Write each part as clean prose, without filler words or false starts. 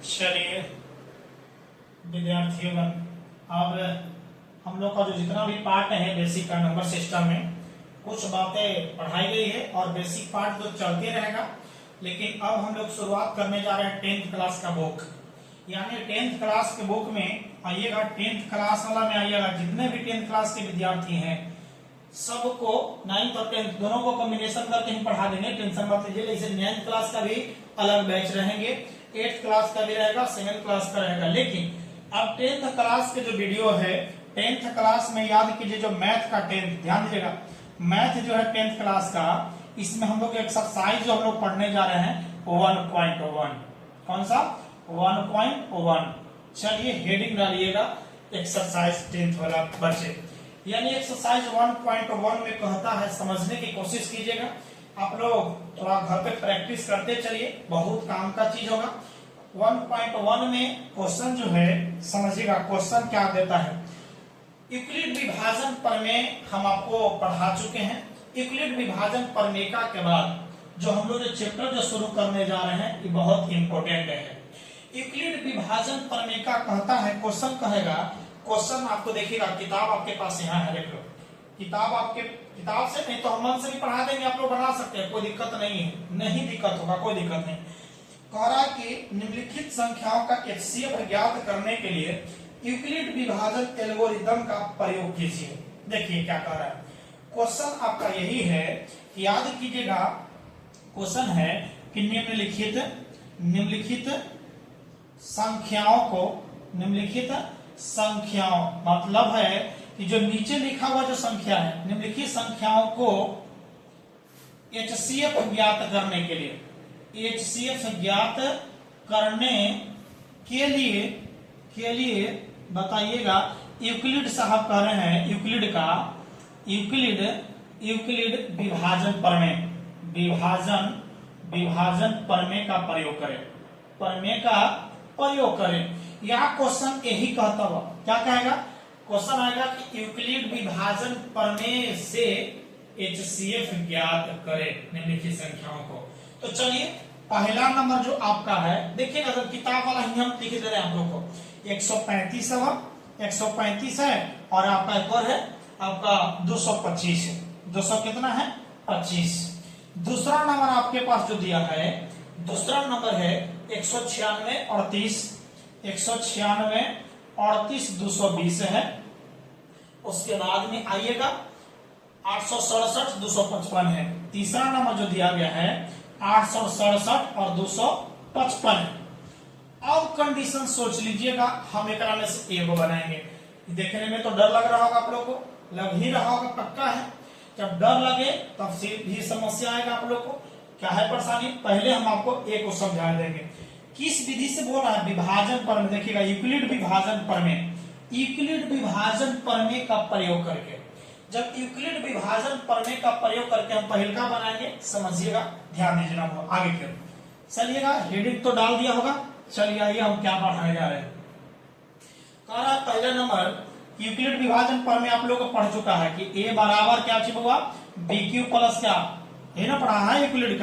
चलिए विद्यार्थियों, अब हम लोग का जो जितना भी पार्ट है बेसिक का नंबर सिस्टम में कुछ बातें पढ़ाई गई है और बेसिक पार्ट तो चलते रहेगा। लेकिन अब हम लोग शुरुआत करने जा रहे हैं 10th क्लास का बुक, यानी 10th क्लास के बुक में आइएगा। 10th क्लास वाला में आइएगा, जितने भी 10th क्लास के विद्यार्थी हैं सबको 9th और 10th दोनों को कॉम्बिनेशन करके ही पढ़ा देंगे, टेंशन मत लीजिए। जैसे 9th क्लास का भी अलग बैच रहेंगे, 8th क्लास का भी रहेगा, 7th क्लास का रहेगा। लेकिन अब 10th क्लास के जो वीडियो है 10th क्लास में याद कीजिए, जो मैथ का 10th, ध्यान दीजिएगा, मैथ जो है 10th क्लास का, इसमें हम लोग एक्सरसाइज जो हम लोग पढ़ने जा रहे हैं 1.1। कौन सा? 1.1। चलिए हेडिंग डालिएगा एक्सरसाइज 10th वाला बच्चे, यानी एक्सरसाइज 1.1 में कहता है, समझने की कोशिश कीजिएगा। आप लोग थोड़ा घर पे प्रैक्टिस करते चलिए, बहुत काम का चीज होगा। 1.1 में क्वेश्चन जो है समझिएगा, क्वेश्चन क्या देता है। यूक्लिड विभाजन प्रमेय हम आपको पढ़ा चुके हैं। यूक्लिड विभाजन प्रमेय के बाद जो हम लोग जो चैप्टर जो शुरू करने जा रहे हैं ये बहुत इंपॉर्टेंट है। यूक्लिड विभाजन प्रमेय कहता है, क्वेश्चन कहेगा, क्वेश्चन आपको देखिएगा, किताब आपके पास यहाँ है, देख लो किताब, आपके किताब से नहीं तो हम मन से भी पढ़ा देंगे, आप लोग बना सकते हैं, कोई दिक्कत नहीं है, नहीं दिक्कत होगा, कोई दिक्कत नहीं। कह रहा है कि निम्नलिखित संख्याओं का एचसीएफ ज्ञात करने के लिए यूक्लिड विभाजन एल्गोरिथम का प्रयोग कीजिए। देखिए क्या कह रहा है, क्वेश्चन आपका यही है कि याद कीजिएगा, क्वेश्चन है कि निम्नलिखित संख्याओं मतलब है कि जो नीचे लिखा हुआ जो संख्या है, निम्नलिखित संख्याओं को एचसीएफ ज्ञात करने के लिए, एचसीएफ ज्ञात करने के लिए बताइएगा। यूक्लिड साहब कह रहे हैं यूक्लिड विभाजन प्रमेय का प्रयोग करें। यह क्वेश्चन यही कहता हुआ क्या कहेगा, क्वेश्चन आएगा कि यूक्लिड विभाजन प्रमेय से एचसीएफ ज्ञात करें निम्नलिखित संख्याओं को। तो चलिए पहला नंबर जो आपका है, देखिए अगर किताब वाला ही हम लिख दे रहे हैं आप लोग को, 135 है और आपका एक और है आपका 225 है। 200 कितना है? 25। दूसरा नंबर आपके पास जो दिया है, दूसरा नंबर है 196 220 है। उसके बाद में आइएगा 867 255 है। तीसरा नंबर जो दिया गया है 867 और 255 है। अब कंडीशन सोच लीजिएगा, हम एक में से एगो बनाएंगे। देखने में तो डर लग रहा होगा आप लोग को, लग ही रहा होगा, पक्का है। जब डर लगे तब भी समस्या आएगा आप लोग को। क्या है परेशानी, पहले हम आपको एक को समझा देंगे। किस विधि से बोल रहा है? विभाजन प्रमेय। देखिएगा यूक्लिड विभाजन प्रमेय का प्रयोग करके, जब यूक्लिड विभाजन प्रमेय का प्रयोग करके हम पहलका बनाएंगे, समझिएगा, ध्यान दीजिएगा, आगे क्यों चलिएगा। हेडिंग तो डाल दिया होगा। चलिए आइए हम क्या पढ़ाने जा रहे हैं। कह रहा है पहला नंबर यूक्लिड विभाजन प्रमेय आप लोग को पढ़ चुका है कि ए बराबर क्या चीज होगा, बी क्यू प्लस क्या है ना, पढ़ा है यूक्लिड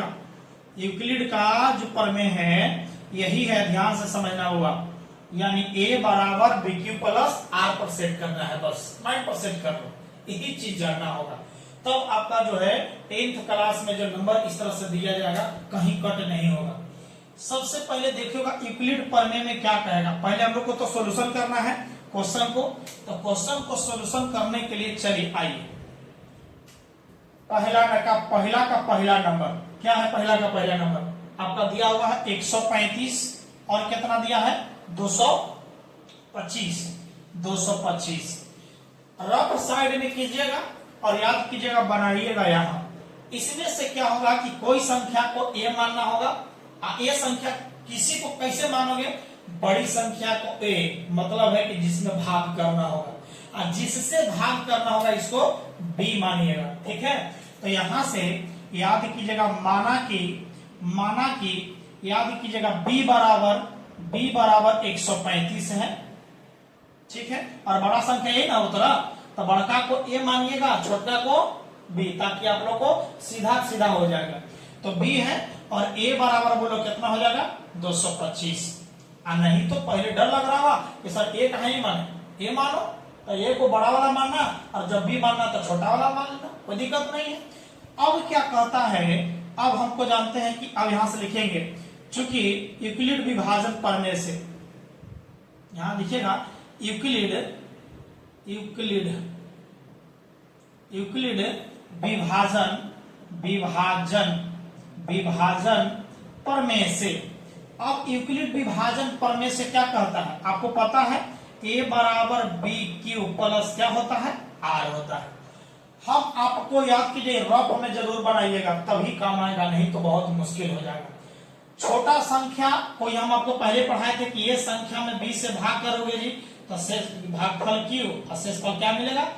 का जो प्रमेय है यही है, ध्यान से समझना होगा। यानी ए बराबर बी क्यू प्लस आर पर सेट करना है, बस माइंड पर सेट कर लो, यही चीज जानना होगा। तब आपका जो है 10th क्लास में जो नंबर इस तरह से दिया जाएगा, कहीं कट नहीं होगा। सबसे पहले देखिएगा यूक्लिड प्रमेय में क्या कहेगा। पहले हम लोग को तो सॉल्यूशन करना है क्वेश्चन को, तो क्वेश्चन को सॉल्यूशन करने के लिए चलिए आइए। पहला नंबर क्या है? पहला नंबर आपका दिया हुआ है 135 और कितना दिया है 225। रफ साइड में कीजिएगा और याद कीजिएगा, बनाइएगा यहाँ। इसमें से क्या होगा कि कोई संख्या को ए मानना होगा। ये संख्या किसी को कैसे मानोगे? बड़ी संख्या को ए, मतलब है कि जिसमें भाग करना होगा, और जिससे भाग करना होगा इसको बी मानिएगा, ठीक है। तो यहां से याद कीजिएगा, माना कि याद कीजिएगा बी बराबर 135 है, ठीक है। और बड़ा संख्या ए ना उतरा, तो बड़का को ए मानिएगा, छोटा को बी, ताकि आप लोग को सीधा हो जाएगा। तो बी है और ए बराबर बोलो कितना हो जाएगा 225। और नहीं तो पहले डर लग रहा होगा कि सर ए कहाँ ही माने, ए मानो तो ए को बड़ा वाला मानना और जब भी मानना तो छोटा वाला मान लेना, कोई दिक्कत नहीं है। अब क्या कहता है, अब हमको जानते हैं कि अब यहां से लिखेंगे चूंकि यूक्लिड विभाजन पढ़ने से, यहां लिखेगा यूक्लिड यूक्लिड यूक्लिड विभाजन विभाजन विभाजन प्रमेय से। अब यूक्लिड विभाजन प्रमेय से क्या कहता है, आपको पता है a बराबर बी क्यू प्लस क्या होता है, आर होता है। हम आपको याद कीजिए, रफ में जरूर बनाइएगा तभी काम आएगा, नहीं तो बहुत मुश्किल हो जाएगा। छोटा संख्या कोई हम आपको पहले पढ़ाए थे कि ये संख्या में 20 से भाग करोगे जी तो शेष भागफल क्यू और शेषफल क्या मिलेगा,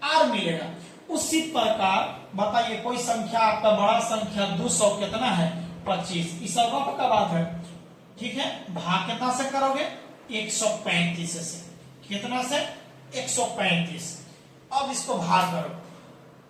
आर मिलेगा। उसी प्रकार बताइए कोई संख्या आपका बड़ा संख्या 200 कितना है, 25, इस रफ का बात है, ठीक है। भाग कितना से करोगे, 135 से, कितना से 135। अब इसको भाग करो,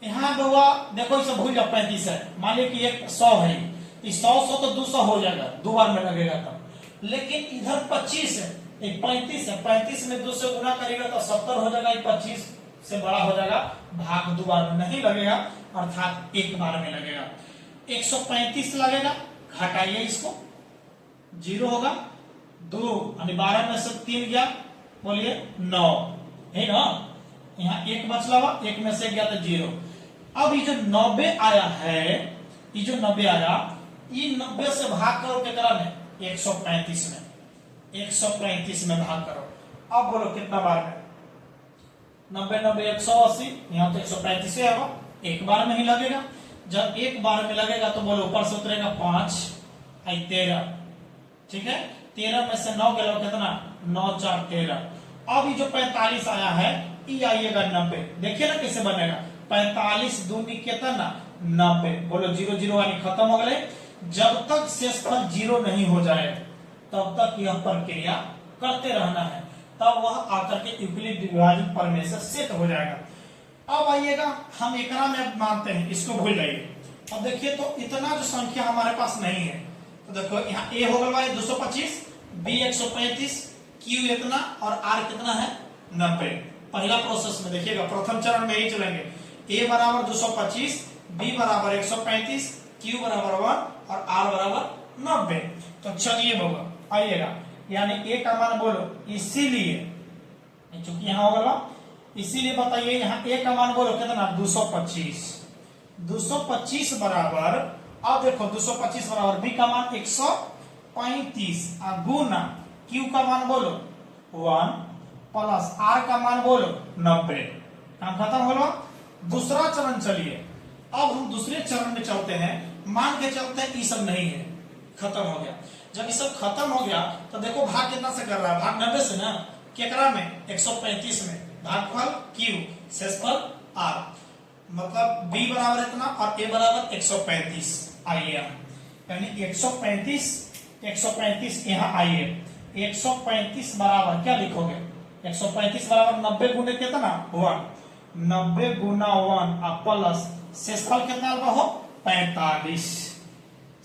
यहाँ हुआ देखो इसे भूल जाओ 35 है, मान लीजिए कि एक 100 है, 100 तो 200 हो जाएगा, 2 बार में लगेगा तब। लेकिन इधर 25 है, एक 35 है, 35 में 2 से गुना करेगा तो 70 हो जाएगा, 25 से बड़ा हो जाएगा, भाग 2 बार में नहीं लगेगा अर्थात 1 बार में लगेगा। 135 लगेगा, घटाइए इसको, 0 होगा, 2 यानी 12 में से 3 गया, बोलिए 9 है ना, यहाँ 1 बचला हुआ, 1 में से गया तो 0। अब ये जो 90 आया है, ये जो 90 आया, ये 90 से भाग करो कितना में, 135 में, 135 में भाग करो। अब बोलो कितना बार में, 90 90 180, यहाँ तो 135 है, अब 1 बार में ही लगेगा। जब 1 बार में लगेगा तो बोलो ऊपर से उतरेगा 5 13, ठीक है, 13 में से 9 गया कितना, 9 4 13। अब ये जो 45 आया है ये आइएगा 90, देखिए ना कैसे बनेगा, 45 दूनी कितना 90, बोलो 0 0 यानी खत्म हो गए। जब तक शेषफल 0 नहीं हो जाए तब तक यह प्रक्रिया करते रहना है, तब वह आकर के यूक्लिड विभाजन प्रमेय से सेट हो जाएगा। अब आइएगा हम एकरा में मानते हैं, इसको भूल जाइए। अब देखिए तो इतना जो संख्या हमारे पास नहीं है, तो देखो यहाँ a हो गया 225, b 135, q इतना और r कितना है 90। पहला प्रोसेस में देखिएगा, प्रथम चरण में ही चलेंगे, a बराबर 225, b बराबर 135, q बराबर 1 और r बराबर 90। तो चलिए बाबा आइएगा, यानी a का मान बोलो, इसीलिए चूंकि यहाँ होगा, इसीलिए बताइए यहाँ a का मान बोलो कितना 225, 225 बराबर, अब देखो 225 बराबर b का मान 135 गुना q का मान बोलो 1 प्लस r का मान बोलो 90। काम खत्म हो गया। दूसरा चरण चलिए, अब हम दूसरे चरण में चलते हैं, मान के चलते हैं ये सब नहीं है, खत्म हो गया। जब ये सब खत्म हो गया तो देखो भाग कितना से कर रहा है, भाग 90 से ना, केकरा में 135 में, भागफल q शेषफल r, मतलब b बराबर इतना और a बराबर 135। आइए यानी 135 यहाँ आइए, 135 बराबर क्या लिखोगे, 135 बराबर 90 गुने कितना 1, 90 गुना 1 और प्लस शेषफल कितना हो 45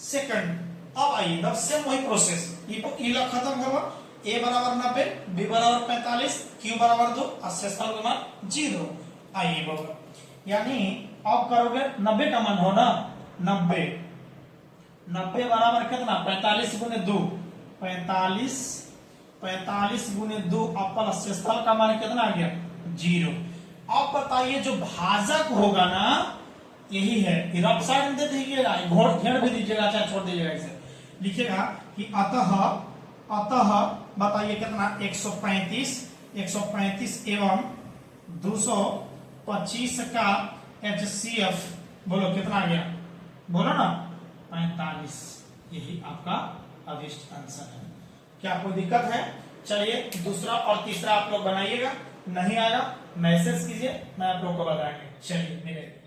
सेकंड। अब आइए तब से वही प्रोसेस, ये खत्म होगा, a बराबर 90, b बराबर 45, q बराबर 2 और शेषफल का मान 0। आइए बाबा, यानी अब करोगे 90 का मान हो ना, 90 बराबर कितना 45 गुने 2, 45 गुने 2 और प्लस शेषफल का मान कितना आ गया 0। अब बताइए जो भाजक होगा ना, यही है, रफ साइड में दे दीजिएगा, घोड़ घेर भी दीजिएगा, चाहे छोड़ दीजिएगा, इसे लिखिएगा कि अतः बताइए कितना 135 एवं 225 का HCF बोलो कितना आ गया, बोलो ना 45। यही आपका अभिष्ट आंसर है। क्या कोई दिक्कत है? चलिए दूसरा और तीसरा आप लोग बनाइएगा, नहीं आएगा मैसेज कीजिए, मैं आप लोग को बताएंगे। चलिए मिलेंगे।